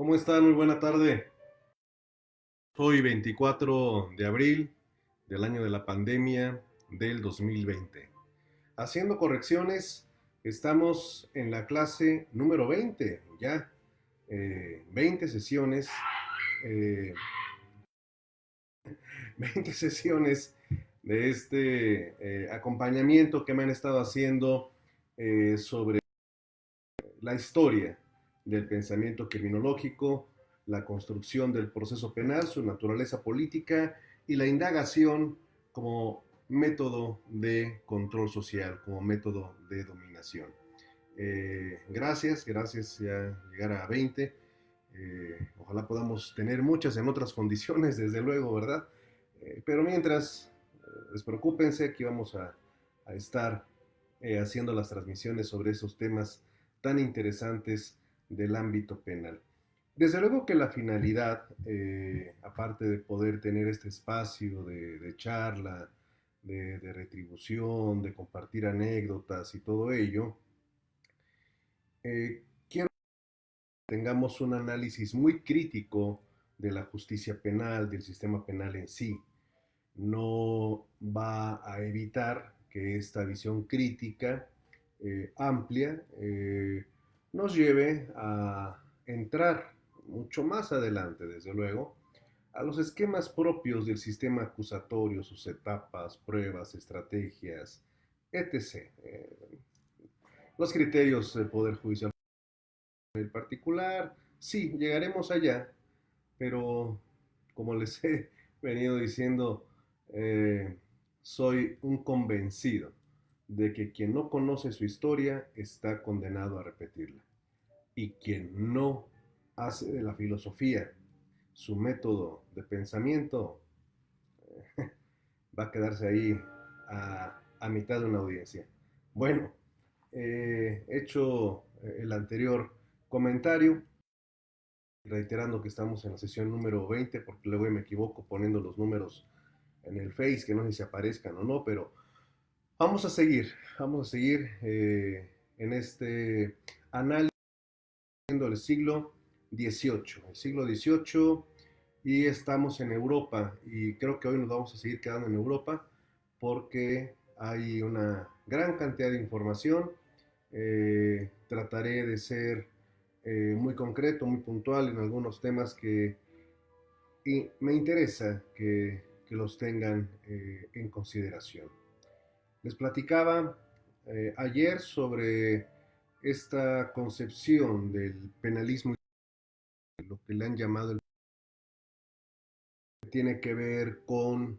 ¿Cómo están? Muy buena tarde. Hoy 24 de abril del año de la pandemia del 2020. Haciendo correcciones, estamos en la clase número 20, ya 20 sesiones, eh, 20 sesiones de este acompañamiento que me han estado haciendo sobre la historia del pensamiento criminológico, la construcción del proceso penal, su naturaleza política y la indagación como método de control social, como método de dominación. Gracias ya llegar a 20. Ojalá podamos tener muchas en otras condiciones, desde luego, ¿verdad? Pero mientras, despreocúpense, aquí vamos a estar haciendo las transmisiones sobre esos temas tan interesantes del ámbito penal. Desde luego que la finalidad, aparte de poder tener este espacio de charla, de retribución, de compartir anécdotas y todo ello, quiero que tengamos un análisis muy crítico de la justicia penal, del sistema penal en sí. No va a evitar que esta visión crítica amplia nos lleve a entrar mucho más adelante, desde luego, a los esquemas propios del sistema acusatorio, sus etapas, pruebas, estrategias, etc. Los criterios del Poder Judicial en particular, sí, llegaremos allá, pero como les he venido diciendo, eh, soy un convencido de que quien no conoce su historia está condenado a repetirla. Y quien no hace de la filosofía su método de pensamiento, va a quedarse ahí a mitad de una audiencia. Bueno, hecho el anterior comentario, reiterando que estamos en la sesión número 20, porque luego me equivoco poniendo los números en el Face, que no sé si aparezcan o no, pero vamos a seguir en este análisis del siglo XVIII, el siglo XVIII, y estamos en Europa, y creo que hoy nos vamos a seguir quedando en Europa, porque hay una gran cantidad de información. Trataré de ser muy concreto, muy puntual en algunos temas que y me interesa que los tengan en consideración. Les platicaba ayer sobre esta concepción del penalismo, lo que le han llamado el que tiene que ver con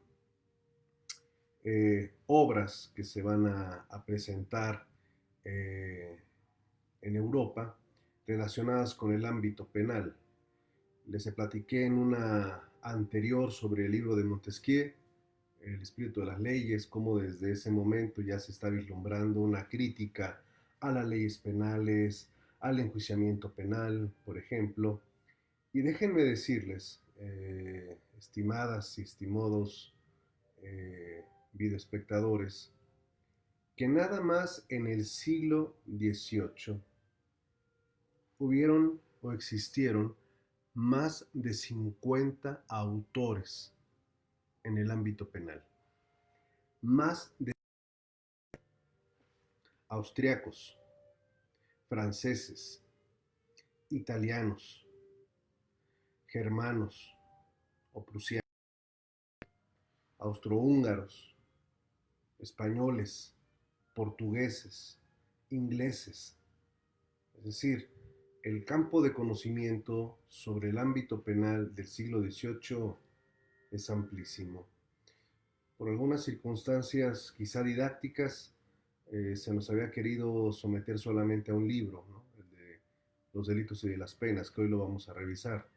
obras que se van a presentar eh, en Europa relacionadas con el ámbito penal. Les platiqué en una anterior sobre el libro de Montesquieu, El espíritu de las leyes, cómo desde ese momento ya se está vislumbrando una crítica a las leyes penales, al enjuiciamiento penal, por ejemplo. Y déjenme decirles, estimadas y estimados videoespectadores, que nada más en el siglo XVIII hubieron o existieron más de 50 autores en el ámbito penal. Más de austriacos, franceses, italianos, germanos o prusianos, austrohúngaros, españoles, portugueses, ingleses. Es decir, el campo de conocimiento sobre el ámbito penal del siglo XVIII es amplísimo. Por algunas circunstancias quizá didácticas, se nos había querido someter solamente a un libro, ¿no? El de los delitos y de las penas, que hoy lo vamos a revisar.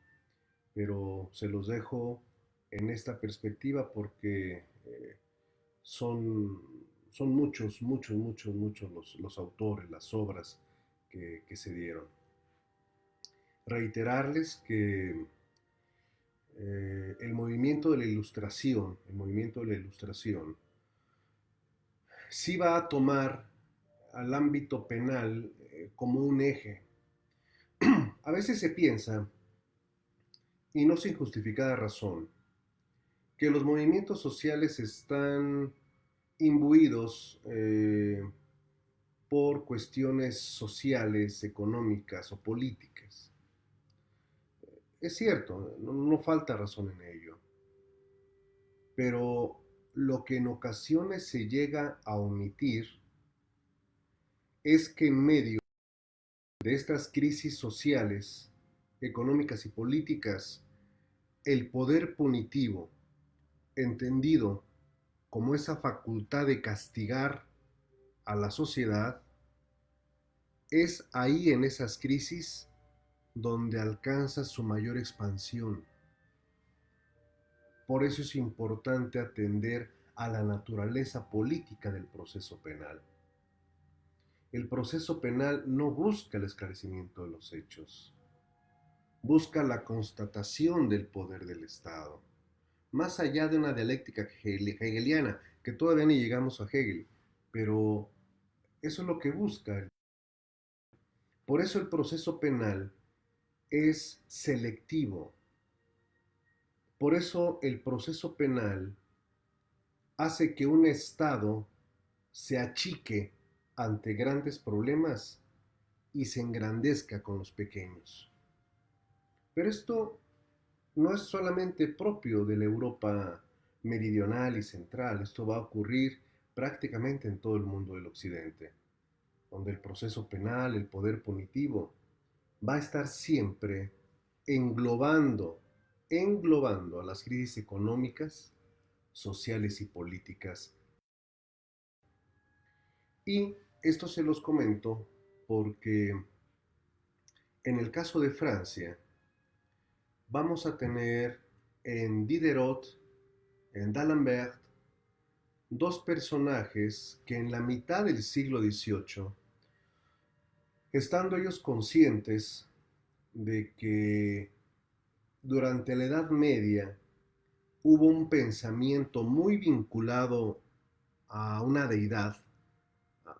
Pero se los dejo en esta perspectiva porque son, son muchos los autores, las obras que se dieron. Reiterarles que el movimiento de la ilustración, sí va a tomar al ámbito penal como un eje. A veces se piensa y no sin justificada razón, que los movimientos sociales están imbuidos por cuestiones sociales, económicas o políticas. Es cierto, no falta razón en ello, pero lo que en ocasiones se llega a omitir es que en medio de estas crisis sociales, económicas y políticas, el poder punitivo, entendido como esa facultad de castigar a la sociedad, es ahí en esas crisis donde alcanza su mayor expansión. Por eso es importante atender a la naturaleza política del proceso penal. El proceso penal no busca el esclarecimiento de los hechos, busca la constatación del poder del Estado, más allá de una dialéctica hegeliana, que todavía ni llegamos a Hegel, pero eso es lo que busca. Por eso el proceso penal es selectivo. Por eso el proceso penal hace que un Estado se achique ante grandes problemas y se engrandezca con los pequeños. Pero esto no es solamente propio de la Europa meridional y central, esto va a ocurrir prácticamente en todo el mundo del occidente, donde el proceso penal, el poder punitivo, va a estar siempre englobando a las crisis económicas, sociales y políticas. Y esto se los comento porque en el caso de Francia vamos a tener en Diderot, en D'Alembert, dos personajes que en la mitad del siglo XVIII, estando ellos conscientes de que durante la Edad Media hubo un pensamiento muy vinculado a una deidad,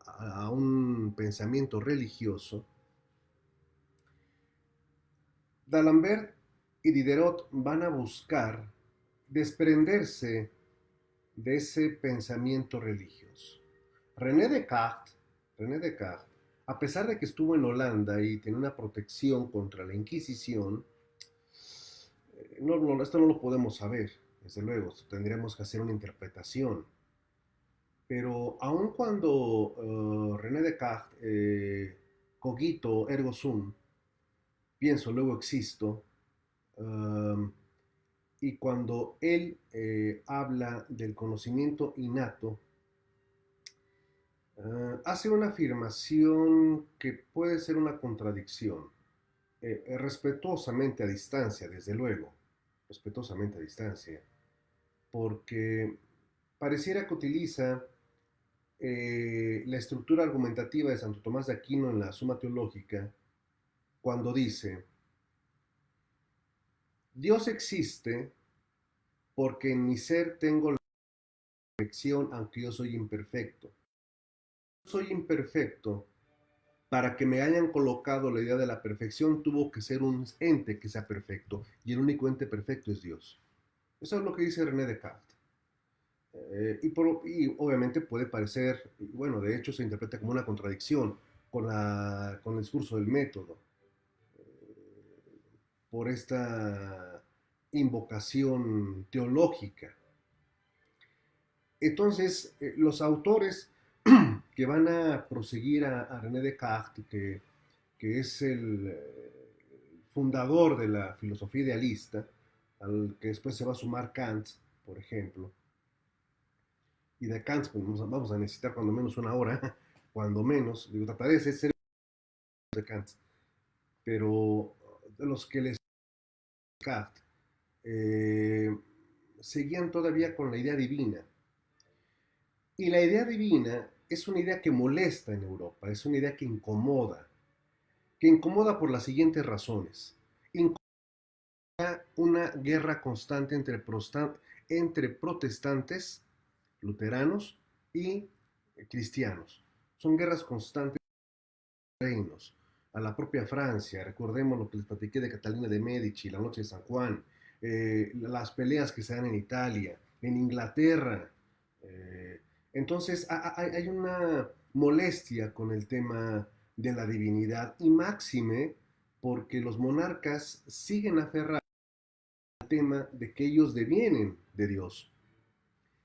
a un pensamiento religioso, D'Alembert y Diderot van a buscar desprenderse de ese pensamiento religioso. René Descartes, René Descartes, a pesar de que estuvo en Holanda y tenía una protección contra la Inquisición, esto no lo podemos saber, desde luego, tendríamos que hacer una interpretación. Pero aun cuando René Descartes, cogito ergo sum, pienso luego existo, um, y cuando él habla del conocimiento innato, hace una afirmación que puede ser una contradicción, respetuosamente a distancia, desde luego, respetuosamente a distancia, porque pareciera que utiliza la estructura argumentativa de Santo Tomás de Aquino en la Suma Teológica cuando dice, Dios existe porque en mi ser tengo la perfección aunque yo soy imperfecto. Soy imperfecto, para que me hayan colocado la idea de la perfección tuvo que ser un ente que sea perfecto y el único ente perfecto es Dios. Eso es lo que dice René Descartes. Y obviamente puede parecer, bueno, de hecho se interpreta como una contradicción con el discurso del método, por esta invocación teológica. Entonces, los autores que van a proseguir a René Descartes, que es el fundador de la filosofía idealista, al que después se va a sumar Kant, por ejemplo, y de Kant pues, vamos a necesitar cuando menos una hora, cuando menos, digo, trataré de ser de Kant, pero de los que les Descartes seguían todavía con la idea divina. Y la idea divina es una idea que molesta en Europa, es una idea que incomoda por las siguientes razones. Incomoda una guerra constante entre protestantes, luteranos y cristianos. Son guerras constantes entre reinos. a la propia Francia. Recordemos lo que les platiqué de Catalina de Medici, la noche de San Juan, las peleas que se dan en Italia, en Inglaterra. Eh, entonces hay una molestia con el tema de la divinidad y máxime porque los monarcas siguen aferrados al tema de que ellos devienen de Dios,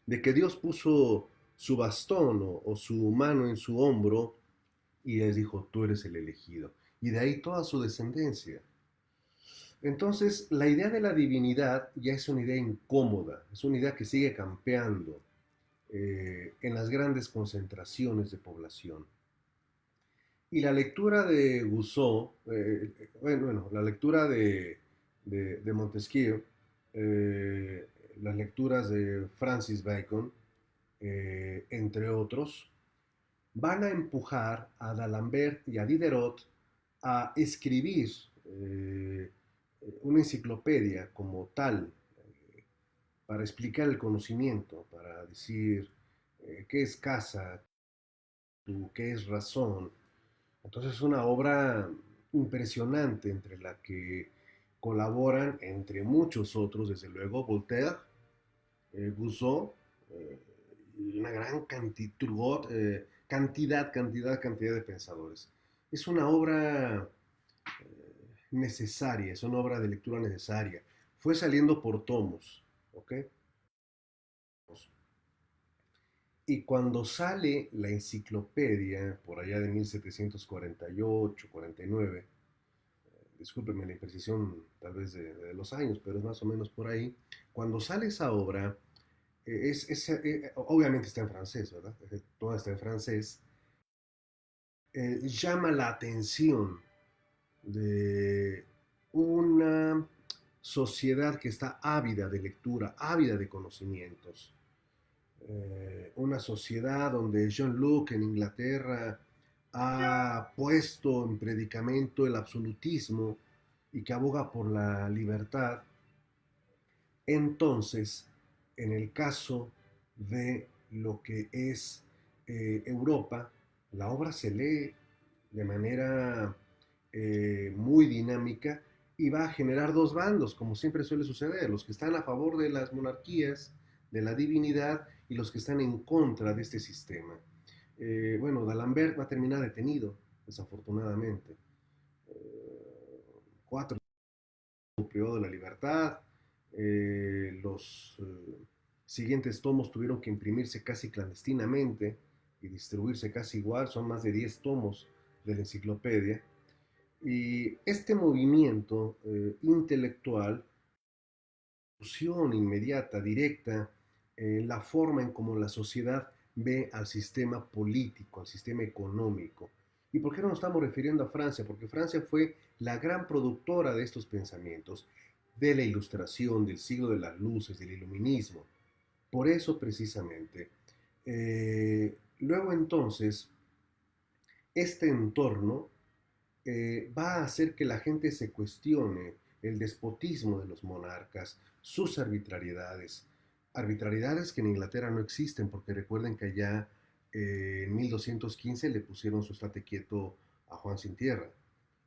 de que Dios puso su bastón o su mano en su hombro y les dijo, tú eres el elegido. Y de ahí toda su descendencia. Entonces, la idea de la divinidad ya es una idea incómoda, es una idea que sigue campeando en las grandes concentraciones de población. Y la lectura de Rousseau, la lectura de Montesquieu, eh, las lecturas de Francis Bacon, entre otros, van a empujar a D'Alembert y a Diderot a escribir una enciclopedia como tal, para explicar el conocimiento, para decir qué es casa, qué es razón. Entonces es una obra impresionante entre la que colaboran, entre muchos otros, desde luego, Voltaire, Rousseau, eh, y una gran cantidad de pensadores. Es una obra necesaria, es una obra de lectura necesaria. Fue saliendo por tomos, ¿ok? Y cuando sale la enciclopedia, por allá de 1748, 49, discúlpenme la imprecisión tal vez de los años, pero es más o menos por ahí, cuando sale esa obra, obviamente está en francés, ¿verdad? Toda está en francés, llama la atención de una sociedad que está ávida de lectura, ávida de conocimientos. Una sociedad donde John Locke en Inglaterra ha puesto en predicamento el absolutismo y que aboga por la libertad. Entonces, en el caso de lo que es Europa, la obra se lee de manera muy dinámica y va a generar dos bandos, como siempre suele suceder, los que están a favor de las monarquías, de la divinidad, y los que están en contra de este sistema. Bueno, D'Alembert va a terminar detenido, desafortunadamente. 4 privado de la libertad. Los siguientes tomos tuvieron que imprimirse casi clandestinamente y distribuirse casi igual, son más de 10 tomos de la enciclopedia. Y este movimiento intelectual, solución inmediata, directa, la forma en cómo la sociedad ve al sistema político, al sistema económico. ¿Y por qué no nos estamos refiriendo a Francia? Porque Francia fue la gran productora de estos pensamientos, de la ilustración, del siglo de las luces, del iluminismo. Por eso precisamente. Luego entonces, este entorno va a hacer que la gente se cuestione el despotismo de los monarcas, sus arbitrariedades, arbitrariedades que en Inglaterra no existen, porque recuerden que allá en 1215 le pusieron su estate quieto a Juan sin tierra,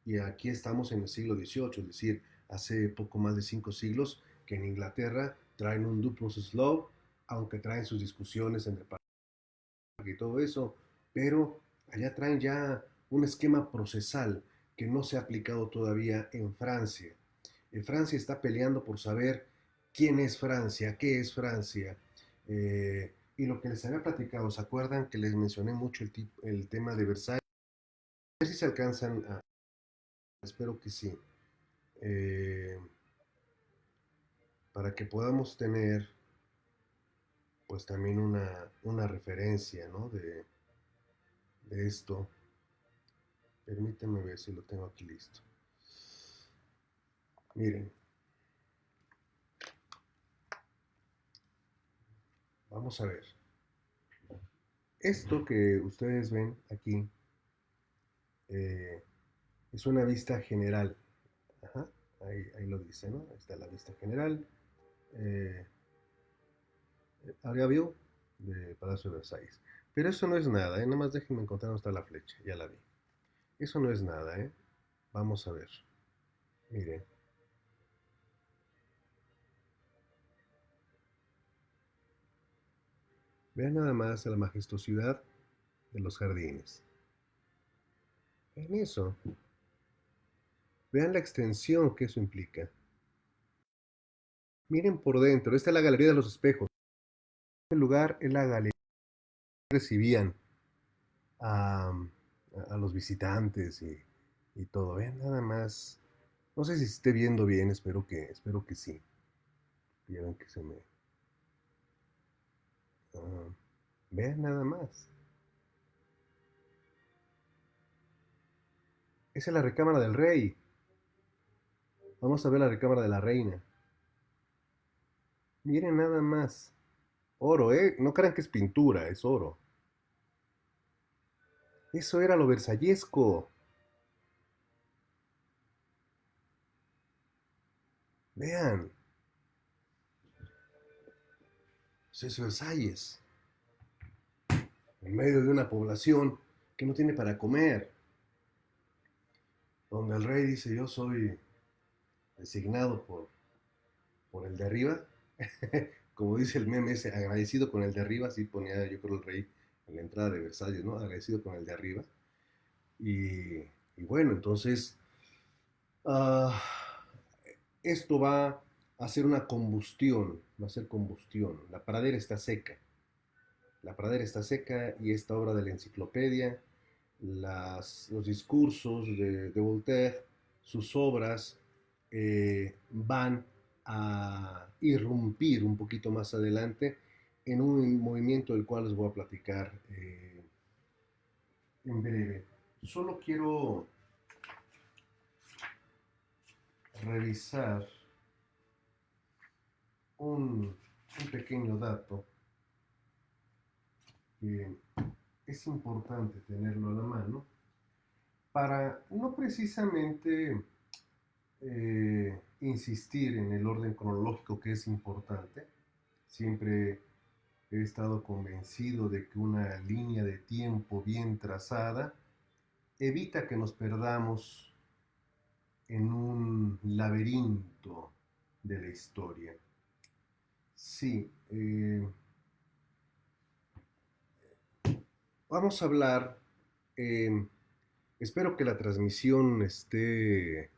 y aquí estamos en el siglo XVIII, es decir, hace poco más de 5 siglos que en Inglaterra traen un duplus slow, aunque traen sus discusiones entre y todo eso, pero allá traen ya un esquema procesal que no se ha aplicado todavía en Francia. En Francia está peleando por saber quién es Francia, qué es Francia. Y lo que les había platicado, ¿se acuerdan que les mencioné mucho el tema de Versalles? A ver si se alcanzan a... Espero que sí. Eh, para que podamos tener pues también una referencia, ¿no? De esto. Permítanme ver si lo tengo aquí listo. Miren, vamos a ver. Esto que ustedes ven aquí eh, es una vista general. Ajá, ahí lo dice, ¿no? Ahí está la vista general. Eh, Área view de Palacio de Versalles. Pero eso no es nada, ¿eh? Nada más déjenme encontrar dónde está la flecha. Ya la vi. Eso no es nada, ¿eh? Vamos a ver. Miren. Vean nada más la majestuosidad de los jardines. Vean eso. Vean la extensión que eso implica. Miren por dentro. Esta es la Galería de los Espejos. Este lugar es la galería que recibían a, a los visitantes y todo. Vean nada más. No sé si se esté viendo bien, espero que sí. Vieron que se me... ah, vean nada más. Esa es la recámara del rey. Vamos a ver la recámara de la reina. Miren nada más. Oro, ¿eh? No crean que es pintura, es oro. Eso era lo versallesco. Vean. Eso es Versalles. En medio de una población que no tiene para comer. Donde el rey dice, yo soy designado por el de arriba. Como dice el meme ese, agradecido con el de arriba. Así ponía yo creo el rey en la entrada de Versalles, ¿no? Agradecido con el de arriba. Y, y bueno, entonces... Uh, esto va a ser una combustión, va a ser combustión. La pradera está seca. La pradera está seca y esta obra de la enciclopedia, los discursos de Voltaire, sus obras van a irrumpir un poquito más adelante en un movimiento del cual les voy a platicar en breve. Solo quiero revisar un pequeño dato que es importante tenerlo a la mano para no precisamente insistir en el orden cronológico que es importante. Siempre he estado convencido de que una línea de tiempo bien trazada evita que nos perdamos en un laberinto de la historia. Sí, vamos a hablar, eh, espero que la transmisión esté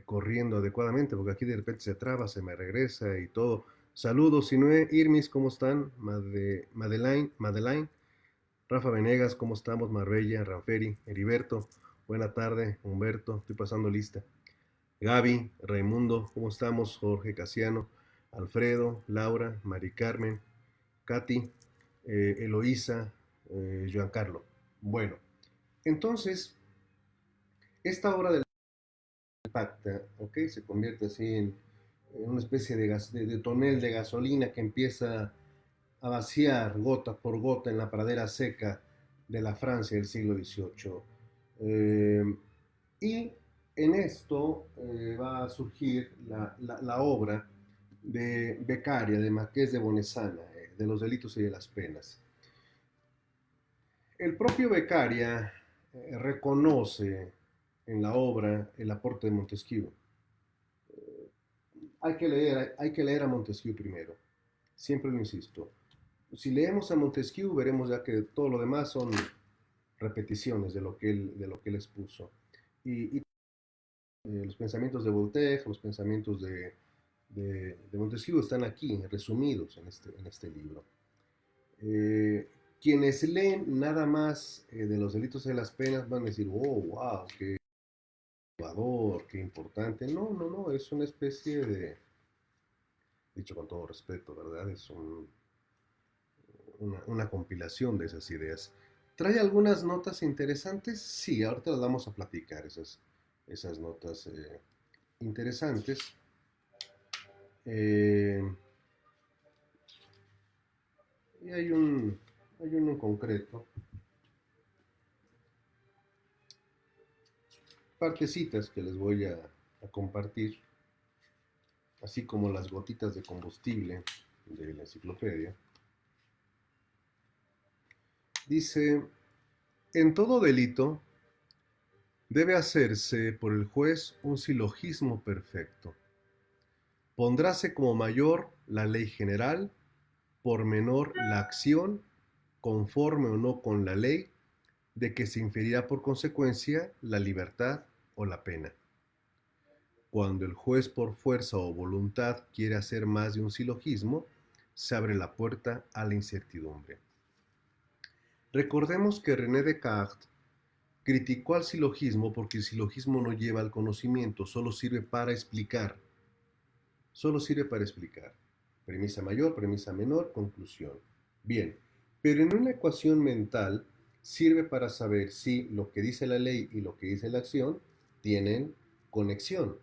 corriendo adecuadamente, porque aquí de repente se traba, se me regresa y todo. Saludos, Sinue, Irmis, ¿cómo están? Madeleine, Rafa Venegas, ¿cómo estamos? Marbella, Ranferi, Heriberto, buena tarde, Humberto, estoy pasando lista. Gaby, Raimundo, ¿cómo estamos? Jorge Casiano, Alfredo, Laura, Mari Carmen, Katy, Eloísa, Giancarlo. Bueno, entonces, esta obra del impacta, ¿ok? Se convierte así en una especie de tonel de gasolina que empieza a vaciar gota por gota en la pradera seca de la Francia del siglo XVIII. Y en esto va a surgir la obra de Beccaria, de Marqués de Bonesana, de los delitos y de las penas. El propio Beccaria reconoce en la obra el aporte de Montesquieu. Hay que leer a Montesquieu primero, siempre lo insisto. Si leemos a Montesquieu veremos ya que todo lo demás son repeticiones de lo que él expuso. Y los pensamientos de Voltaire, los pensamientos de Montesquieu están aquí resumidos en este libro. Quienes leen nada más de los delitos y de las penas van a decir, oh, wow, qué innovador, qué importante. No, no, no, es una especie de, dicho con todo respeto, ¿verdad? Es una compilación de esas ideas. ¿Trae algunas notas interesantes? Sí, ahorita las vamos a platicar, esas notas interesantes. Eh, y hay uno en concreto, partecitas que les voy a compartir, así como las gotitas de combustible de la enciclopedia. Dice, en todo delito Debe hacerse por el juez un silogismo perfecto. Pondráse como mayor la ley general, por menor la acción, conforme o no con la ley, de que se inferirá por consecuencia la libertad o la pena. Cuando el juez por fuerza o voluntad quiere hacer más de un silogismo, se abre la puerta a la incertidumbre. Recordemos que René Descartes criticó al silogismo porque el silogismo no lleva al conocimiento, solo sirve para explicar. Solo sirve para explicar. Premisa mayor, premisa menor, conclusión. Bien, pero en una ecuación mental sirve para saber si lo que dice la ley y lo que dice la acción tienen conexión.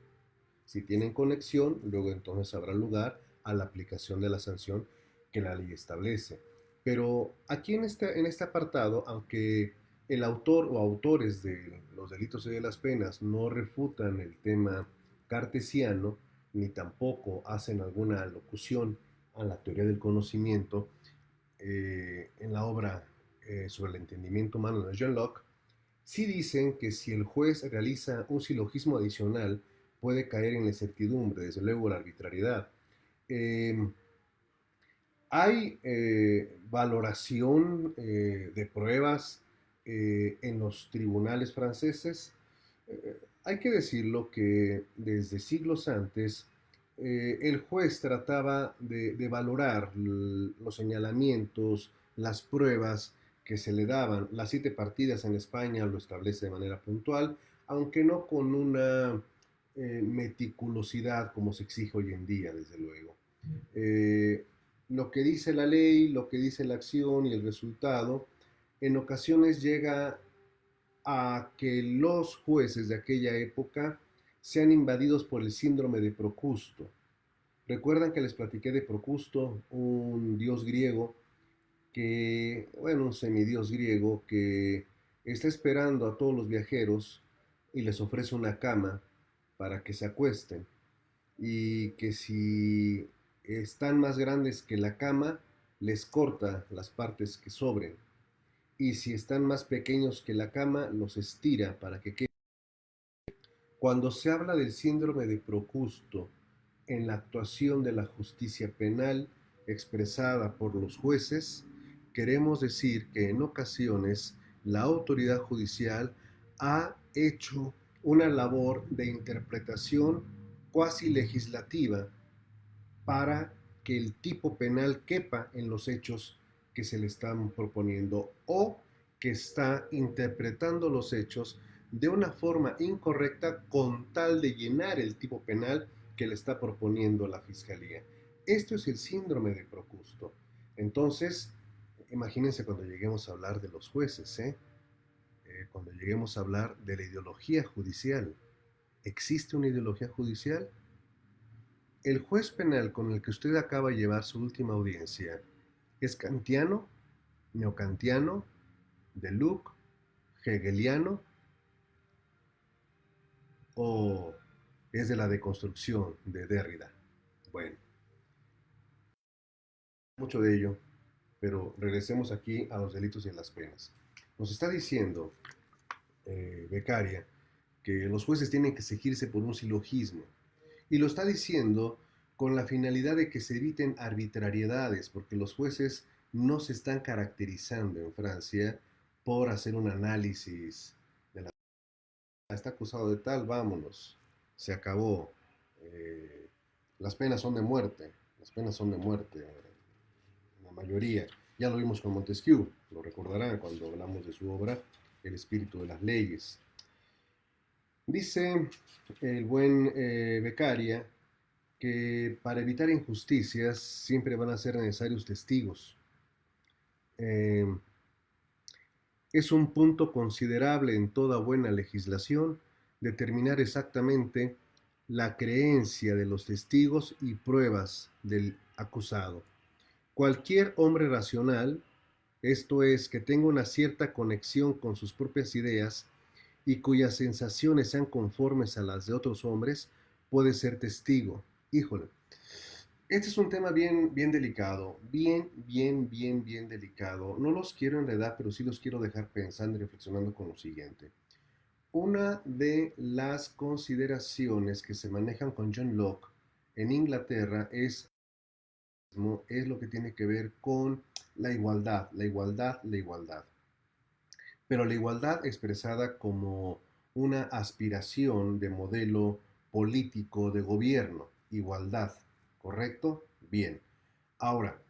Si tienen conexión, luego entonces habrá lugar a la aplicación de la sanción que la ley establece. Pero aquí en este apartado, aunque el autor o autores de los delitos y de las penas no refutan el tema cartesiano, ni tampoco hacen alguna alocución a la teoría del conocimiento en la obra sobre el entendimiento humano de John Locke, sí dicen que si el juez realiza un silogismo adicional, puede caer en la incertidumbre, desde luego la arbitrariedad. Eh, Hay valoración de pruebas en los tribunales franceses. Hay que decirlo que desde siglos antes el juez trataba de valorar los señalamientos, las pruebas que se le daban. Las 7 partidas en España lo establece de manera puntual, aunque no con una meticulosidad como se exige hoy en día, desde luego. Eh, lo que dice la ley, lo que dice la acción y el resultado, en ocasiones llega a que los jueces de aquella época sean invadidos por el síndrome de Procusto. Recuerdan que les platiqué de Procusto, un dios griego que, bueno, un semidios griego que está esperando a todos los viajeros y les ofrece una cama para que se acuesten y que si están más grandes que la cama, les corta las partes que sobren. Y si están más pequeños que la cama, los estira para que queden. Cuando se habla del síndrome de Procusto en la actuación de la justicia penal expresada por los jueces, queremos decir que en ocasiones la autoridad judicial ha hecho una labor de interpretación cuasi legislativa para que el tipo penal quepa en los hechos que se le están proponiendo o que está interpretando los hechos de una forma incorrecta con tal de llenar el tipo penal que le está proponiendo la fiscalía. Esto es el síndrome de Procusto. Entonces, imagínense cuando lleguemos a hablar de los jueces, cuando lleguemos a hablar de la ideología judicial. ¿Existe una ideología judicial? El juez penal con el que usted acaba de llevar su última audiencia es kantiano, neocantiano, de Luc, hegeliano o es de la deconstrucción de Derrida. Bueno, mucho de ello, pero regresemos aquí a los delitos y a las penas. Nos está diciendo Beccaria que los jueces tienen que seguirse por un silogismo y lo está diciendo con la finalidad de que se eviten arbitrariedades, porque los jueces no se están caracterizando en Francia por hacer un análisis de la... Está acusado de tal, vámonos, se acabó. Eh, las penas son de muerte, las penas son de muerte, la mayoría. Ya lo vimos con Montesquieu, lo recordarán cuando hablamos de su obra El espíritu de las leyes. Dice el buen Beccaria que para evitar injusticias siempre van a ser necesarios testigos. Eh, es un punto considerable en toda buena legislación determinar exactamente la creencia de los testigos y pruebas del acusado. Cualquier hombre racional, esto es, que tenga una cierta conexión con sus propias ideas y cuyas sensaciones sean conformes a las de otros hombres, puede ser testigo. Híjole, este es un tema bien, bien delicado, bien delicado. No los quiero enredar, pero sí los quiero dejar pensando y reflexionando con lo siguiente. Una de las consideraciones que se manejan con John Locke en Inglaterra es lo que tiene que ver con la igualdad, la igualdad, la igualdad. Pero la igualdad expresada como una aspiración de modelo político de gobierno, igualdad, ¿correcto? Bien. Ahora,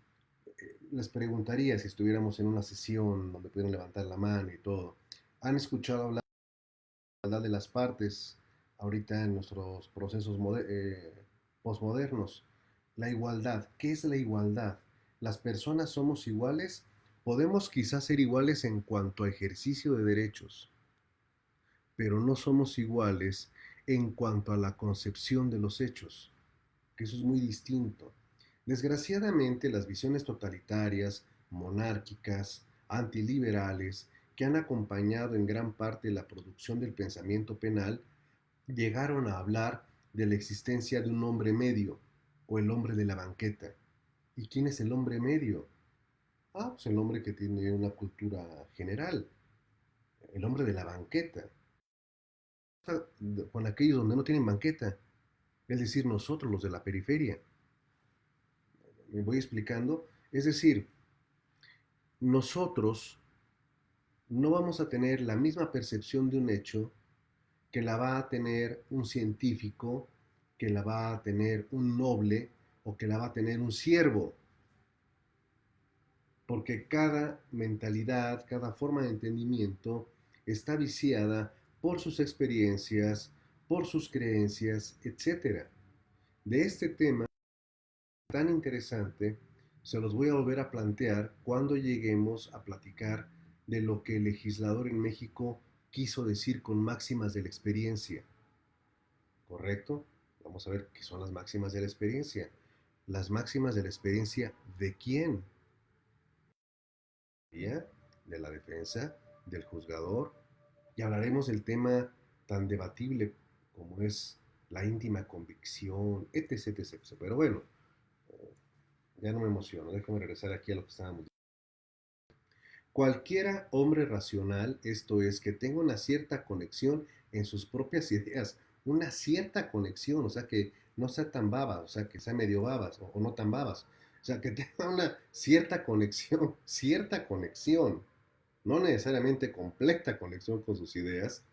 les preguntaría si estuviéramos en una sesión donde pudieran levantar la mano y todo. ¿Han escuchado hablar de la igualdad de las partes ahorita en nuestros procesos posmodernos? La igualdad, ¿qué es la igualdad? Las personas somos iguales, podemos quizás ser iguales en cuanto a ejercicio de derechos, pero no somos iguales en cuanto a la concepción de los hechos, que eso es muy distinto. Desgraciadamente, las visiones totalitarias, monárquicas, antiliberales, que han acompañado en gran parte la producción del pensamiento penal, llegaron a hablar de la existencia de un hombre medio, o el hombre de la banqueta. ¿Y quién es el hombre medio? Ah, pues el hombre que tiene una cultura general, el hombre de la banqueta, con aquellos donde no tienen banqueta, es decir, nosotros los de la periferia. ¿Me voy explicando? Es decir, nosotros no vamos a tener la misma percepción de un hecho que la va a tener un científico, que la va a tener un noble o que la va a tener un siervo, porque cada mentalidad, cada forma de entendimiento está viciada por sus experiencias, por sus creencias, etcétera. De este tema tan interesante se los voy a volver a plantear cuando lleguemos a platicar de lo que el legislador en México quiso decir con máximas de la experiencia. ¿Correcto? Vamos a ver qué son las máximas de la experiencia. Las máximas de la experiencia, ¿de quién? De la defensa, del juzgador, y hablaremos del tema tan debatible como es la íntima convicción, etc, etc, etc. Pero bueno, ya no me emociono, déjame regresar aquí a lo que estábamos diciendo. Cualquiera hombre racional, esto es, que tenga una cierta conexión en sus propias ideas, una cierta conexión, o sea, que no sea tan baba, o sea, que sea medio babas o no tan babas, o sea, que tenga una cierta conexión, no necesariamente completa conexión con sus ideas,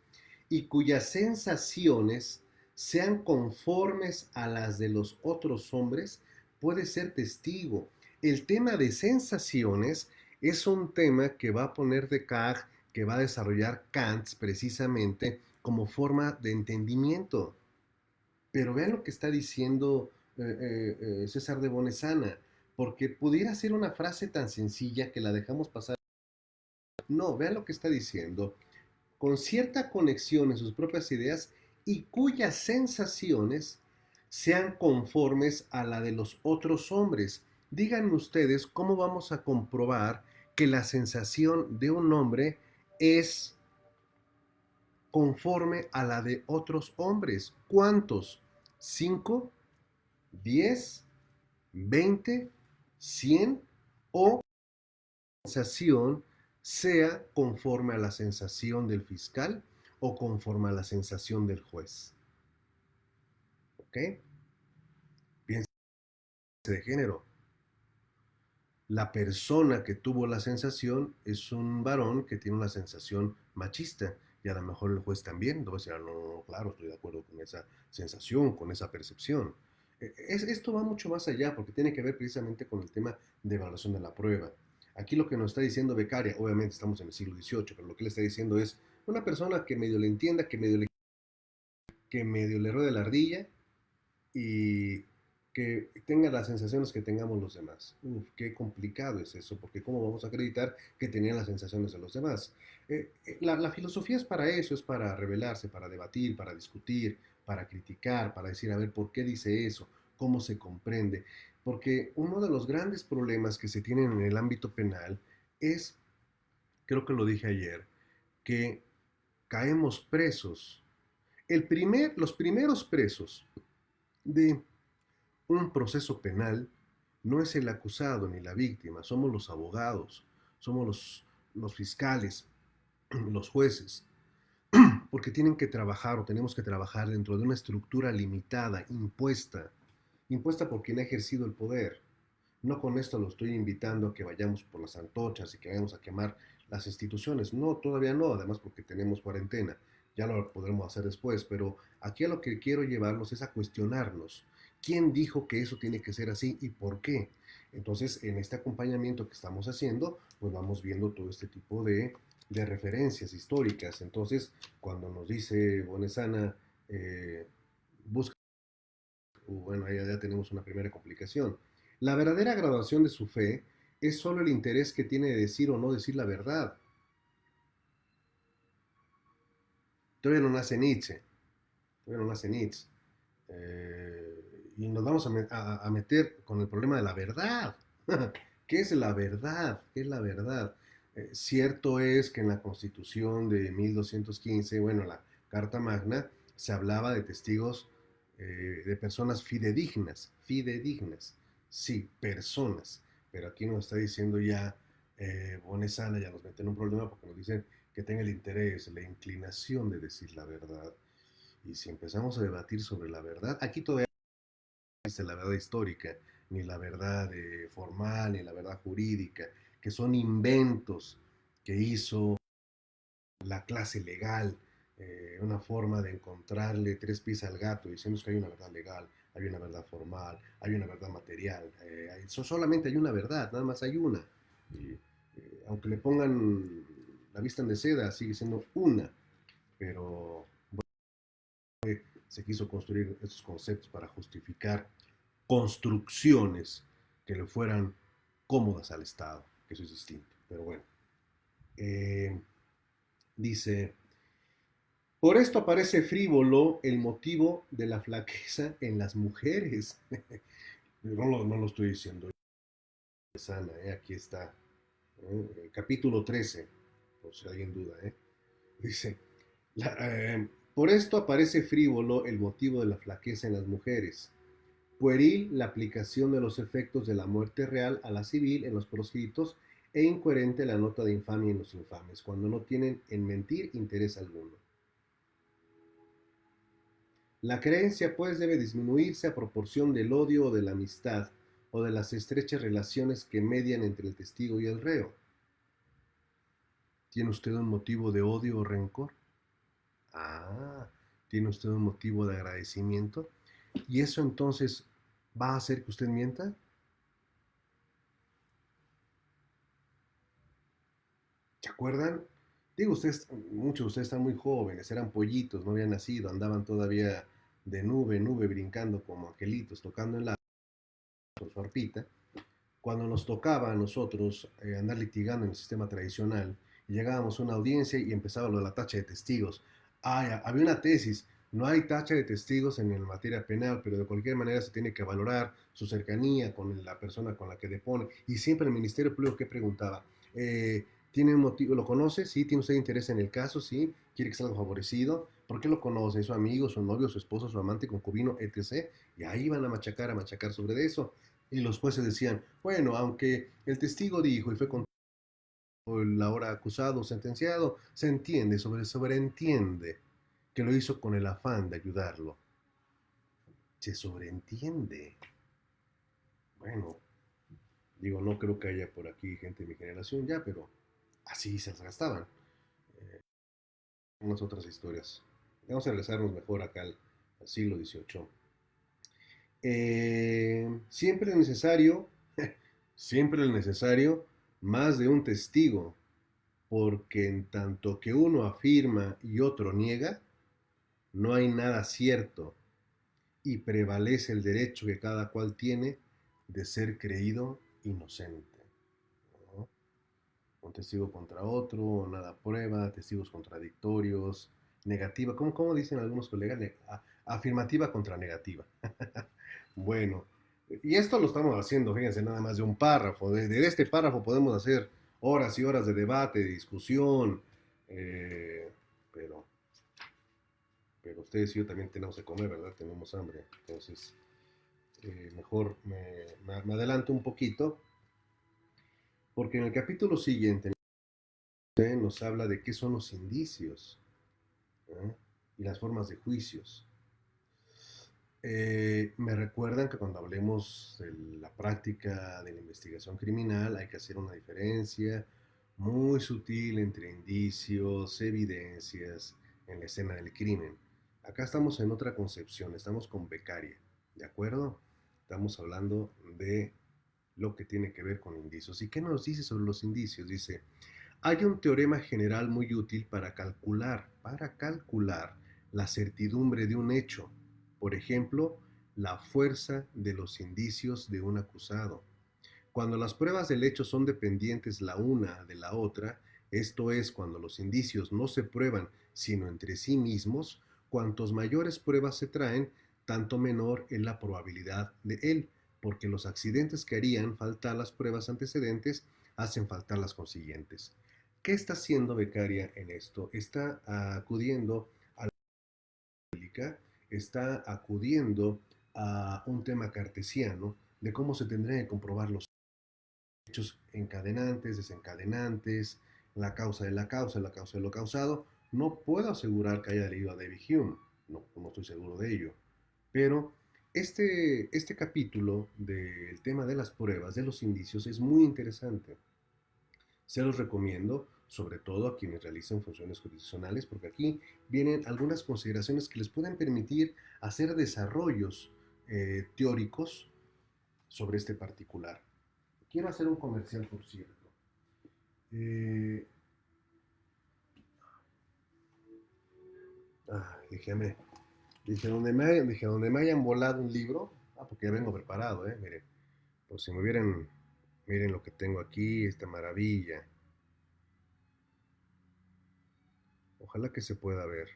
y cuyas sensaciones sean conformes a las de los otros hombres, puede ser testigo. El tema de sensaciones es un tema que va a poner Descartes, que va a desarrollar Kant precisamente como forma de entendimiento. Pero vean lo que está diciendo César de Bonesana, porque pudiera ser una frase tan sencilla que la dejamos pasar. No, vean lo que está diciendo. Con cierta conexión en sus propias ideas y cuyas sensaciones sean conformes a la de los otros hombres. Díganme ustedes cómo vamos a comprobar que la sensación de un hombre es conforme a la de otros hombres. ¿Cuántos? ¿5? ¿10? ¿20? ¿100? ¿O sensación sea conforme a la sensación del fiscal o conforme a la sensación del juez? ¿Ok? Piensa de género. La persona que tuvo la sensación es un varón que tiene una sensación machista y a lo mejor el juez también. Entonces, no, no, no, claro, estoy de acuerdo con esa sensación, con esa percepción. Esto va mucho más allá porque tiene que ver precisamente con el tema de evaluación de la prueba. Aquí lo que nos está diciendo Beccaria, obviamente estamos en el siglo XVIII, pero lo que le está diciendo es una persona que medio le entienda, que medio le ruede la ardilla y que tenga las sensaciones que tengamos los demás. Uf, qué complicado es eso, porque ¿cómo vamos a acreditar que tenían las sensaciones de los demás? La filosofía es para eso, es para revelarse, para debatir, para discutir, para criticar, para decir, a ver, ¿por qué dice eso? ¿Cómo se comprende? Porque uno de los grandes problemas que se tienen en el ámbito penal es, creo que lo dije ayer, que caemos presos. Los primeros presos de un proceso penal no es el acusado ni la víctima, somos los abogados, somos los fiscales, los jueces. porque tienen que trabajar o tenemos que trabajar dentro de una estructura limitada, impuesta por quien ha ejercido el poder. No con esto lo estoy invitando a que vayamos por las antorchas y que vayamos a quemar las instituciones. No, todavía no, además porque tenemos cuarentena. Ya lo podremos hacer después, pero aquí a lo que quiero llevarnos es a cuestionarnos. ¿Quién dijo que eso tiene que ser así y por qué? Entonces, en este acompañamiento que estamos haciendo, pues vamos viendo todo este tipo de referencias históricas. Entonces, cuando nos dice Bonesana, busca, bueno, ahí ya tenemos una primera complicación. La verdadera graduación de su fe es solo el interés que tiene de decir o no decir la verdad. Todavía no nace Nietzsche, todavía no nace Nietzsche. Y nos vamos a meter con el problema de la verdad. ¿Qué es la verdad? ¿Qué es la verdad? Cierto es que en la Constitución de 1215, bueno, la Carta Magna, se hablaba de testigos, de personas fidedignas, fidedignas, sí, personas, pero aquí nos está diciendo ya Bonesana, ya nos mete en un problema porque nos dicen que tenga el interés, la inclinación de decir la verdad. Y si empezamos a debatir sobre la verdad, aquí todavía no existe la verdad histórica, ni la verdad formal, ni la verdad jurídica, que son inventos que hizo la clase legal, una forma de encontrarle tres pies al gato, diciendo que hay una verdad legal, hay una verdad formal, hay una verdad material, solamente hay una verdad, nada más hay una. Y, aunque le pongan la vista de seda, sigue siendo una, pero se quiso construir estos conceptos para justificar construcciones que le fueran cómodas al Estado, que eso es distinto. Pero bueno, eh, dice, por esto aparece frívolo el motivo de la flaqueza en las mujeres. No lo estoy diciendo sana, aquí está, capítulo 13, por si alguien duda. Dice, la, por esto aparece frívolo el motivo de la flaqueza en las mujeres. Pueril la aplicación de los efectos de la muerte real a la civil en los proscritos e incoherente la nota de infamia en los infames, cuando no tienen en mentir interés alguno. La creencia pues debe disminuirse a proporción del odio o de la amistad o de las estrechas relaciones que median entre el testigo y el reo. ¿Tiene usted un motivo de odio o rencor? Ah, ¿tiene usted un motivo de agradecimiento? ¿Y eso entonces va a hacer que usted mienta? ¿Se acuerdan? Digo, ustedes, muchos de ustedes están muy jóvenes, eran pollitos, no habían nacido, andaban todavía de nube en nube brincando como angelitos, tocando en la con su arpita. Cuando nos tocaba a nosotros andar litigando en el sistema tradicional, y llegábamos a una audiencia y empezaba lo de la tacha de testigos. Había una tesis, no hay tacha de testigos en la materia penal, pero de cualquier manera se tiene que valorar su cercanía con la persona con la que depone. Y siempre el Ministerio Público que preguntaba, ¿tiene un motivo? ¿Lo conoce? ¿Sí? ¿Tiene usted interés en el caso? ¿Sí? ¿Quiere que salga favorecido? ¿Por qué lo conoce? ¿Su amigo, su novio, su esposo, su amante, concubino, etc.? Y ahí iban a machacar sobre eso. Y los jueces decían, bueno, aunque el testigo dijo y fue con el ahora acusado, sentenciado, se entiende, sobreentiende que lo hizo con el afán de ayudarlo. Se sobreentiende. Bueno, digo, no creo que haya por aquí gente de mi generación ya, pero así se las gastaban. Eh, Unas otras historias. Vamos a regresarnos mejor acá al siglo XVIII. Siempre es necesario, siempre es necesario más de un testigo, porque en tanto que uno afirma y otro niega, no hay nada cierto y prevalece el derecho que cada cual tiene de ser creído inocente. ¿No? Un testigo contra otro, nada prueba, testigos contradictorios, negativa, ¿cómo dicen algunos colegas? Afirmativa contra negativa. Bueno, y esto lo estamos haciendo, fíjense, nada más de un párrafo. De este párrafo podemos hacer horas y horas de debate, de discusión, eh, pero, pero ustedes y yo también tenemos que comer, ¿verdad? Tenemos hambre. Entonces, mejor me adelanto un poquito, porque en el capítulo siguiente nos habla de qué son los indicios. ¿eh? Y las formas de juicios. Me recuerdan que cuando hablemos de la práctica de la investigación criminal hay que hacer una diferencia muy sutil entre indicios, evidencias en la escena del crimen. Acá estamos en otra concepción, estamos con becaria, ¿de acuerdo? Estamos hablando de lo que tiene que ver con indicios. ¿Y qué nos dice sobre los indicios? Dice, hay un teorema general muy útil para calcular la certidumbre de un hecho. Por ejemplo, la fuerza de los indicios de un acusado. Cuando las pruebas del hecho son dependientes la una de la otra, esto es, cuando los indicios no se prueban sino entre sí mismos, cuantos mayores pruebas se traen, tanto menor es la probabilidad de él, porque los accidentes que harían faltar las pruebas antecedentes hacen faltar las consiguientes. ¿Qué está haciendo Becaria en esto? Está acudiendo a la lógica, está acudiendo a un tema cartesiano de cómo se tendrían que comprobar los hechos encadenantes, desencadenantes, la causa de lo causado. No puedo asegurar que haya leído a David Hume, no estoy seguro de ello, pero este capítulo del tema de las pruebas, de los indicios, es muy interesante. Se los recomiendo, sobre todo a quienes realizan funciones jurisdiccionales, porque aquí vienen algunas consideraciones que les pueden permitir hacer desarrollos teóricos sobre este particular. Quiero hacer un comercial, por cierto. Eh, déjame. Dije, donde me hayan volado un libro. Porque ya vengo preparado, miren. Por si me hubieran. Miren lo que tengo aquí, esta maravilla. Ojalá que se pueda ver.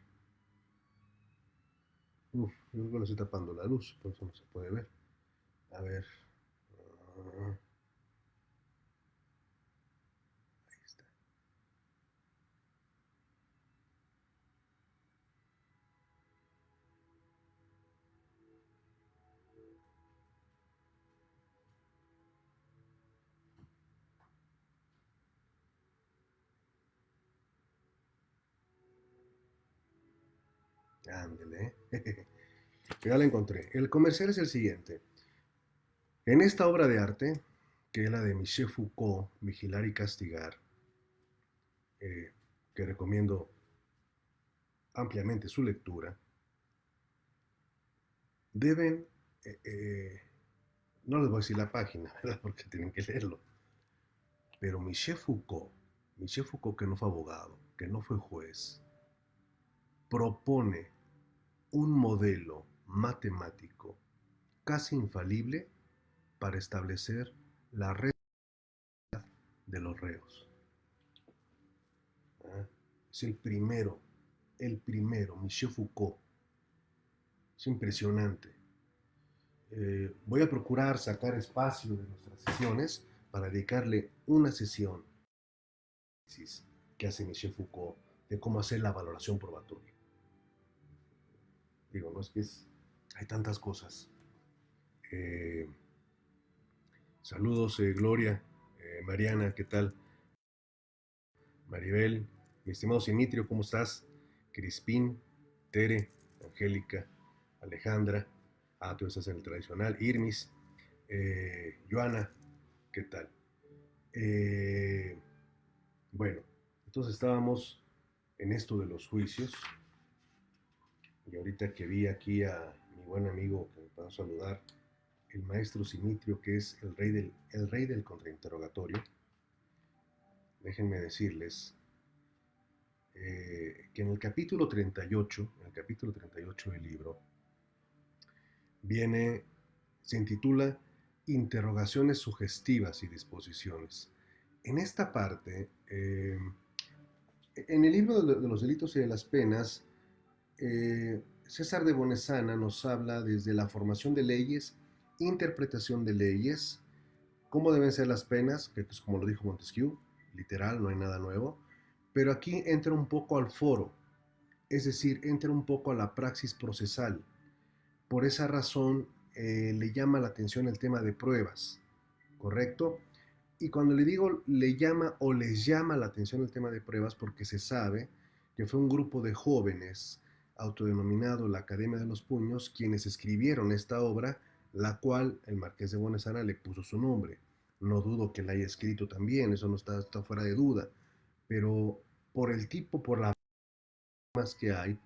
Uf, yo creo que lo estoy tapando la luz, por eso no se puede ver. A ver. Ah, ahí está. Ándele. Ya la encontré. El comercial es el siguiente. En esta obra de arte, que es la de Michel Foucault, Vigilar y Castigar, eh, que recomiendo ampliamente su lectura, deben, no les voy a decir la página, ¿verdad? Porque tienen que leerlo, pero Michel Foucault que no fue abogado, que no fue juez, propone un modelo matemático casi infalible para establecer la red de los reos. ¿Ah? Es Michel Foucault. Es impresionante. Voy a procurar sacar espacio de nuestras sesiones para dedicarle una sesión que hace Michel Foucault de cómo hacer la valoración probatoria. Digo, no es que hay tantas cosas. Eh, Saludos, Gloria, Mariana, ¿qué tal? Maribel, mi estimado Simitrio, ¿cómo estás? Crispín, Tere, Angélica, Alejandra, tú estás en el tradicional, Irmis, Joana, ¿qué tal? Eh, bueno, entonces estábamos en esto de los juicios y ahorita que vi aquí a mi buen amigo que me pasó a saludar, el maestro Simitrio, que es el rey del contrainterrogatorio, déjenme decirles que en el capítulo 38, del libro, viene, se intitula Interrogaciones sugestivas y disposiciones. En esta parte, en el libro de los delitos y de las penas, César de Bonesana nos habla desde la formación de leyes, interpretación de leyes, cómo deben ser las penas, que es como lo dijo Montesquieu, literal, no hay nada nuevo, pero aquí entra un poco al foro, es decir, entra un poco a la praxis procesal. Por esa razón le llama la atención el tema de pruebas, ¿correcto? Y cuando le digo le llama o les llama la atención el tema de pruebas, porque se sabe que fue un grupo de jóvenes autodenominado la Academia de los Puños quienes escribieron esta obra, la cual el Marqués de Buenassana le puso su nombre. No dudo que la haya escrito también, eso no está fuera de duda, pero por el tipo, por las más que hay,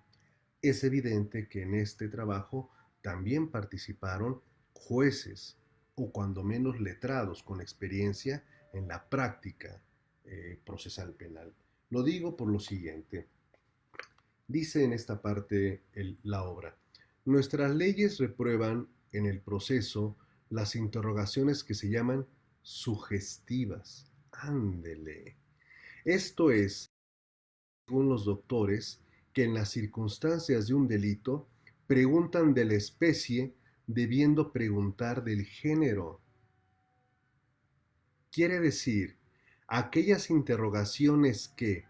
es evidente que en este trabajo también participaron jueces o cuando menos letrados con experiencia en la práctica procesal penal. Lo digo por lo siguiente. Dice en esta parte la obra, nuestras leyes reprueban en el proceso las interrogaciones que se llaman sugestivas. Ándele. Esto es, según los doctores, que en las circunstancias de un delito preguntan de la especie debiendo preguntar del género. Quiere decir, aquellas interrogaciones que,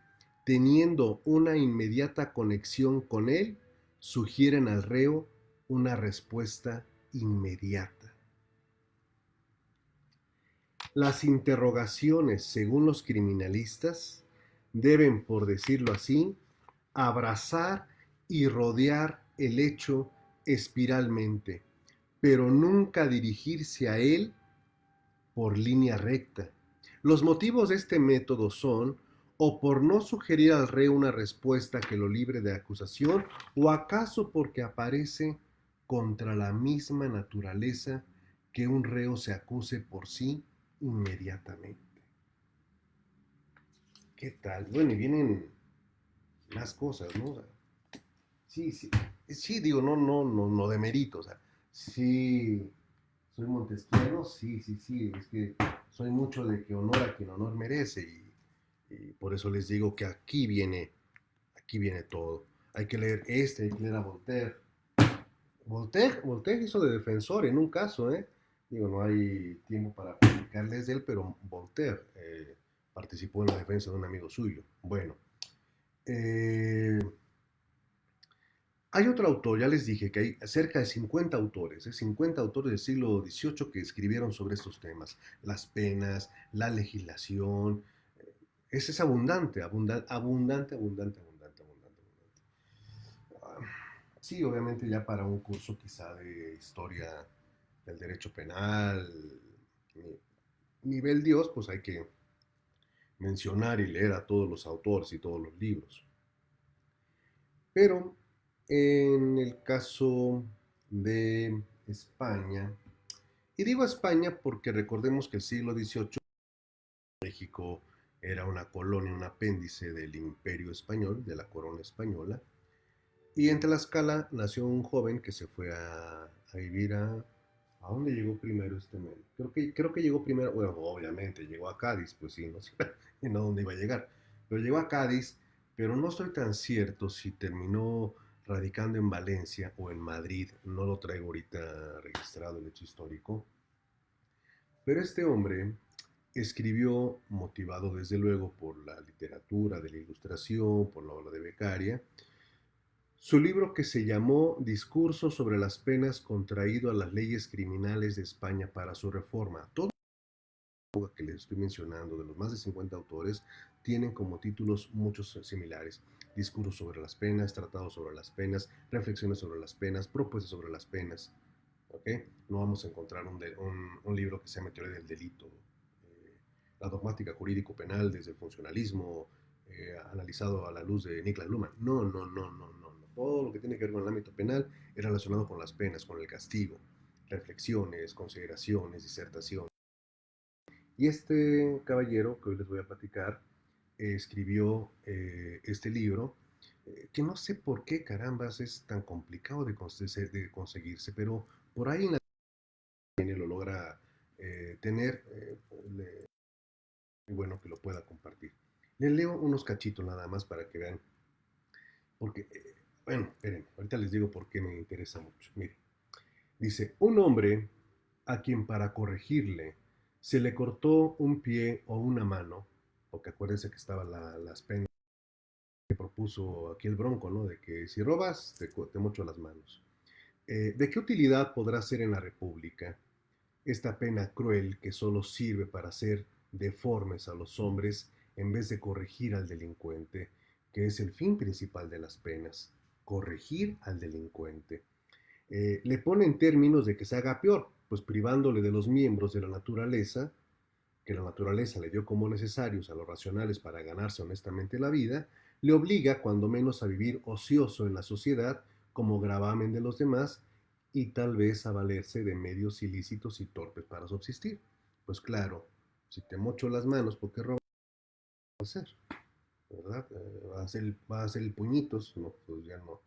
teniendo una inmediata conexión con él, sugieren al reo una respuesta inmediata. Las interrogaciones, según los criminalistas, deben, por decirlo así, abrazar y rodear el hecho espiralmente, pero nunca dirigirse a él por línea recta. Los motivos de este método son o por no sugerir al reo una respuesta que lo libre de acusación, o acaso porque aparece contra la misma naturaleza que un reo se acuse por sí inmediatamente. ¿Qué tal? Bueno, y vienen más cosas, ¿no? O sea, sí, sí, sí, digo, no demerito, o sea, sí, soy montesquiano, sí, sí, sí, es que soy mucho de que honor a quien honor merece y por eso les digo que aquí viene todo. Hay que leer hay que leer a Voltaire. Voltaire hizo de defensor en un caso, ¿eh? Digo, no hay tiempo para platicarles de él, pero Voltaire participó en la defensa de un amigo suyo. Bueno, eh, hay otro autor, ya les dije que hay cerca de 50 autores, 50 autores del siglo XVIII que escribieron sobre estos temas, las penas, la legislación. Ese es abundante, abundante. Ah, sí, obviamente ya para un curso quizá de historia del derecho penal, nivel Dios, pues hay que mencionar y leer a todos los autores y todos los libros. Pero en el caso de España, y digo España porque recordemos que el siglo XVIII México era una colonia, un apéndice del imperio español, de la corona española, y en Tlaxcala nació un joven que se fue a vivir ¿A dónde llegó primero este men? Creo que llegó primero, bueno, obviamente llegó a Cádiz, pues sí, no sé a dónde iba a llegar, pero llegó a Cádiz, pero no estoy tan cierto si terminó radicando en Valencia o en Madrid, no lo traigo ahorita registrado el hecho histórico, pero este hombre escribió, motivado desde luego por la literatura de la Ilustración, por la obra de Beccaria, su libro que se llamó Discurso sobre las penas contraído a las leyes criminales de España para su reforma. Todo lo que les estoy mencionando, de los más de 50 autores, tienen como títulos muchos similares. Discurso sobre las penas, Tratado sobre las penas, Reflexiones sobre las penas, Propuestas sobre las penas. ¿Okay? No vamos a encontrar un libro que se llame Teoría del Delito, la dogmática jurídico-penal desde el funcionalismo, analizado a la luz de Niklas Luhmann. No. Todo lo que tiene que ver con el ámbito penal es relacionado con las penas, con el castigo, reflexiones, consideraciones, disertación. Y este caballero que hoy les voy a platicar escribió este libro que no sé por qué carambas es tan complicado de conseguirse, pero por ahí en la lo logra tener, y bueno que lo pueda compartir. Les leo unos cachitos nada más para que vean, porque, bueno, esperen, ahorita les digo por qué me interesa mucho. Miren, dice, un hombre a quien para corregirle se le cortó un pie o una mano, porque acuérdense que estaban las penas que propuso aquí el Bronco, ¿no? De que si robas, te mocho las manos. ¿De qué utilidad podrá ser en la República esta pena cruel que solo sirve para hacer deformes a los hombres en vez de corregir al delincuente? que es el fin principal de las penas, corregir al delincuente. Le pone en términos de que se haga peor, pues privándole de los miembros de la naturaleza, que la naturaleza le dio como necesarios a los racionales para ganarse honestamente la vida, le obliga cuando menos a vivir ocioso en la sociedad como gravamen de los demás y tal vez a valerse de medios ilícitos y torpes para subsistir. Pues claro, si te mocho las manos, ¿por qué robas a hacer? ¿Verdad? Va a hacer el puñitos, no, pues ya no.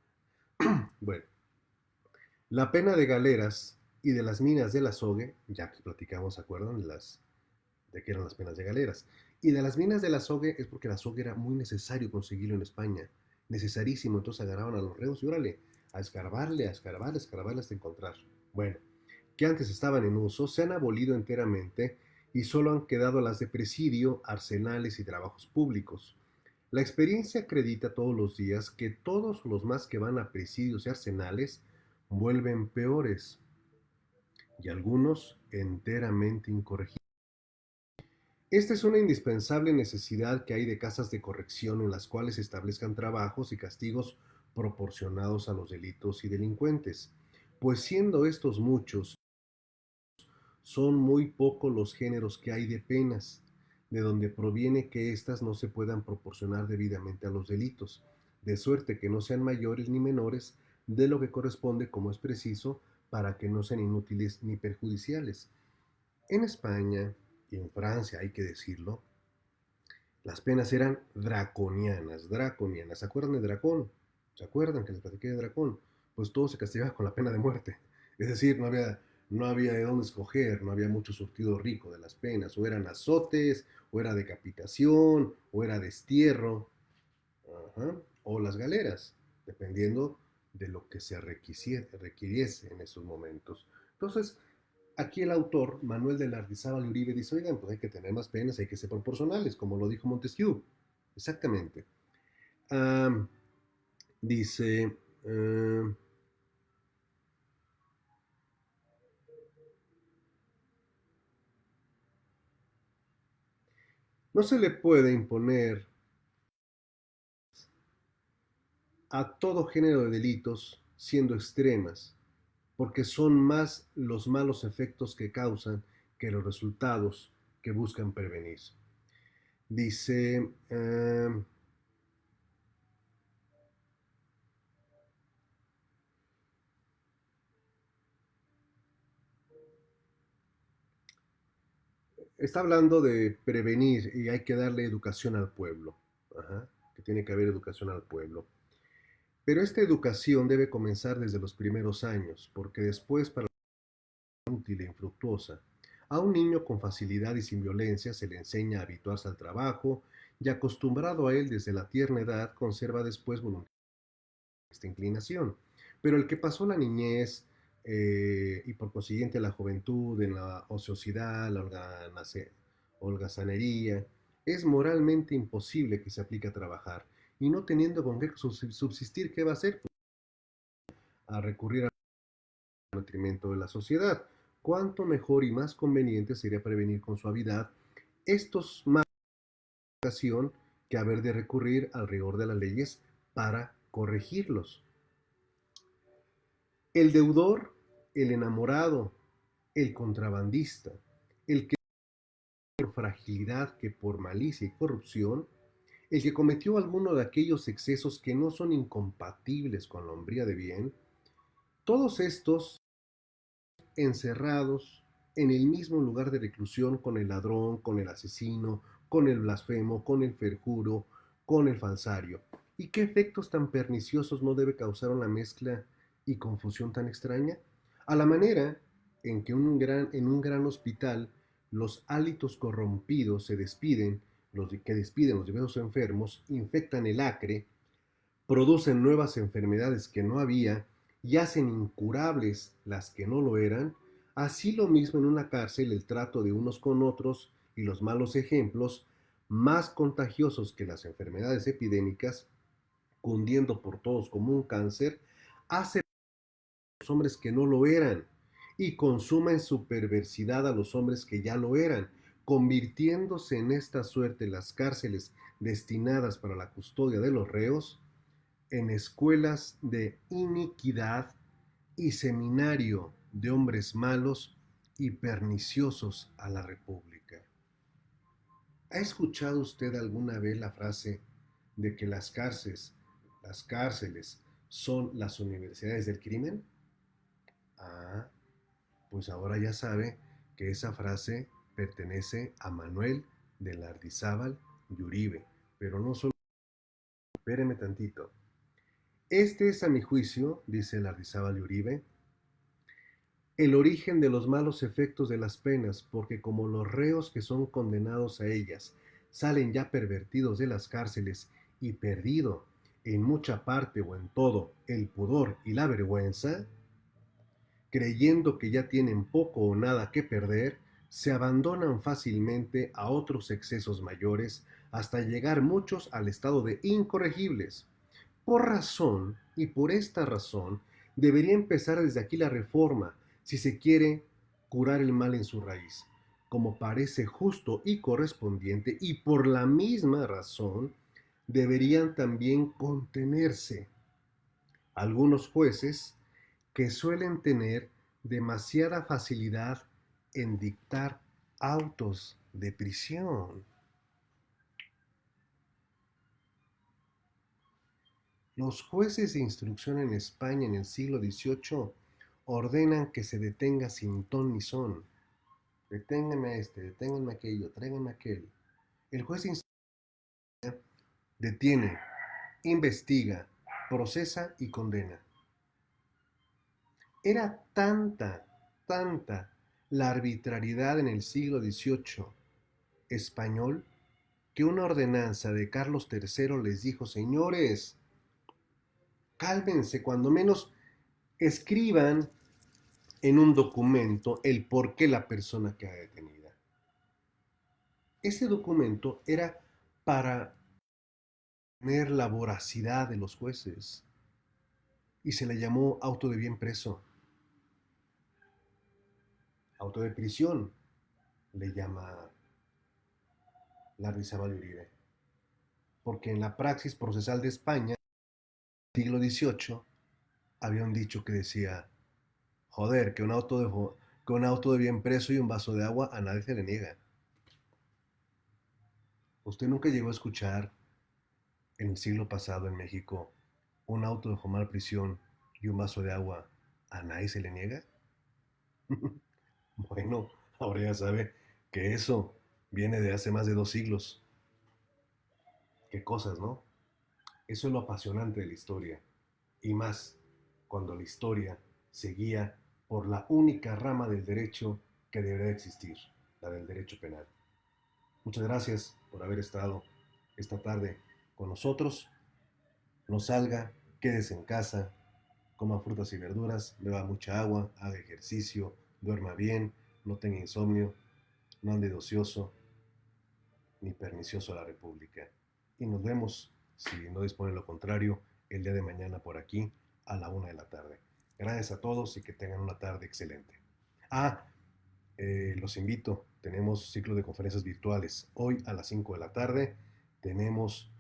Bueno, la pena de galeras y de las minas del azogue, ya que platicamos, ¿se acuerdan? De que eran las penas de galeras. Y de las minas del azogue es porque el azogue era muy necesario conseguirlo en España. Necesarísimo. Entonces agarraban a los reos y órale, a escarbarle, a escarbarle, a escarbarle hasta encontrar. Bueno, que antes estaban en uso, se han abolido enteramente y solo han quedado las de presidio, arsenales y trabajos públicos. La experiencia acredita todos los días que todos los más que van a presidios y arsenales vuelven peores y algunos enteramente incorregibles. Esta es una indispensable necesidad que hay de casas de corrección en las cuales se establezcan trabajos y castigos proporcionados a los delitos y delincuentes, pues siendo estos muchos, son muy pocos los géneros que hay de penas, de donde proviene que éstas no se puedan proporcionar debidamente a los delitos, de suerte que no sean mayores ni menores de lo que corresponde como es preciso para que no sean inútiles ni perjudiciales. En España y en Francia, hay que decirlo, las penas eran draconianas, draconianas. ¿Se acuerdan de Dracón? ¿Se acuerdan que les platiqué de Dracón? Pues todo se castigaba con la pena de muerte. Es decir, no había de dónde escoger, no había mucho surtido rico de las penas. O eran azotes, o era decapitación, o era destierro, ajá, o las galeras, dependiendo de lo que se requiriese en esos momentos. Entonces, aquí el autor, Manuel de Lardizábal Uribe, dice, oigan, pues hay que tener más penas, hay que ser proporcionales, como lo dijo Montesquieu. Exactamente. Um, dice, no se le puede imponer a todo género de delitos siendo extremas, porque son más los malos efectos que causan que los resultados que buscan prevenir. Dice, está hablando de prevenir y hay que darle educación al pueblo. Ajá, que tiene que haber educación al pueblo. Pero esta educación debe comenzar desde los primeros años, porque después, para la útil e infructuosa, a un niño con facilidad y sin violencia se le enseña a habituarse al trabajo y acostumbrado a él desde la tierna edad, conserva después voluntad esta inclinación. Pero el que pasó la niñez y por consiguiente la juventud en la ociosidad, la holgazanería, es moralmente imposible que se aplique a trabajar y no teniendo con qué subsistir, ¿qué va a hacer? A recurrir al detrimento de la sociedad. Cuánto mejor y más conveniente sería prevenir con suavidad estos más ocasión que haber de recurrir al rigor de las leyes para corregirlos. El deudor, el enamorado, el contrabandista, el que por fragilidad que por malicia y corrupción, el que cometió alguno de aquellos excesos que no son incompatibles con la hombría de bien, todos estos encerrados en el mismo lugar de reclusión con el ladrón, con el asesino, con el blasfemo, con el perjuro, con el falsario. ¿Y qué efectos tan perniciosos no debe causar una mezcla y confusión tan extraña? A la manera en que en un gran hospital los hálitos corrompidos se despiden, que despiden los diversos enfermos, infectan el acre, producen nuevas enfermedades que no había y hacen incurables las que no lo eran, así lo mismo en una cárcel el trato de unos con otros y los malos ejemplos, más contagiosos que las enfermedades epidémicas, cundiendo por todos como un cáncer, hace a los hombres que no lo eran y consuma en su perversidad a los hombres que ya lo eran, convirtiéndose en esta suerte las cárceles destinadas para la custodia de los reos en escuelas de iniquidad y seminario de hombres malos y perniciosos a la República. ¿Ha escuchado usted alguna vez la frase de que las cárceles son las universidades del crimen? Ah, pues ahora ya sabe que esa frase pertenece a Manuel de Lardizábal y Uribe, pero no solo. Espéreme tantito. Este es, a mi juicio, dice Lardizábal y Uribe, el origen de los malos efectos de las penas, porque como los reos que son condenados a ellas salen ya pervertidos de las cárceles y perdido en mucha parte o en todo el pudor y la vergüenza, creyendo que ya tienen poco o nada que perder, se abandonan fácilmente a otros excesos mayores hasta llegar muchos al estado de incorregibles. Por razón, y por esta razón, debería empezar desde aquí la reforma, si se quiere curar el mal en su raíz, como parece justo y correspondiente, y por la misma razón deberían también contenerse algunos jueces que suelen tener demasiada facilidad en dictar autos de prisión. Los jueces de instrucción en España en el siglo XVIII ordenan que se detenga sin ton ni son. Deténganme a este, deténganme aquello, tráiganme aquel. El juez de instrucción detiene, investiga, procesa y condena. Era tanta la arbitrariedad en el siglo XVIII español que una ordenanza de Carlos III les dijo: señores, cálmense, cuando menos escriban en un documento el por qué la persona queda detenida. Ese documento era para tener la voracidad de los jueces y se le llamó auto de bien preso, auto de prisión, le llama Lardizábal y Uribe, porque en la praxis procesal de España, siglo XVIII, había un dicho que decía: joder, que un auto de bien preso y un vaso de agua a nadie se le niega. ¿Usted nunca llegó a escuchar en el siglo pasado en México un auto de formal prisión y un vaso de agua a nadie se le niega? Bueno, ahora ya sabe que eso viene de hace más de 2 siglos. Qué cosas, ¿no? Eso es lo apasionante de la historia. Y más cuando la historia se guía por la única rama del derecho que debería existir, la del derecho penal. Muchas gracias por haber estado esta tarde con nosotros. No salga, quédese en casa, coma frutas y verduras, beba mucha agua, haga ejercicio, duerma bien, no tenga insomnio, no ande de ocioso ni pernicioso a la República. Y nos vemos, si no dispone lo contrario, el día de mañana por aquí a la 1 de la tarde. Gracias a todos y que tengan una tarde excelente. Ah, los invito, tenemos ciclo de conferencias virtuales. Hoy a las 5 de la tarde tenemos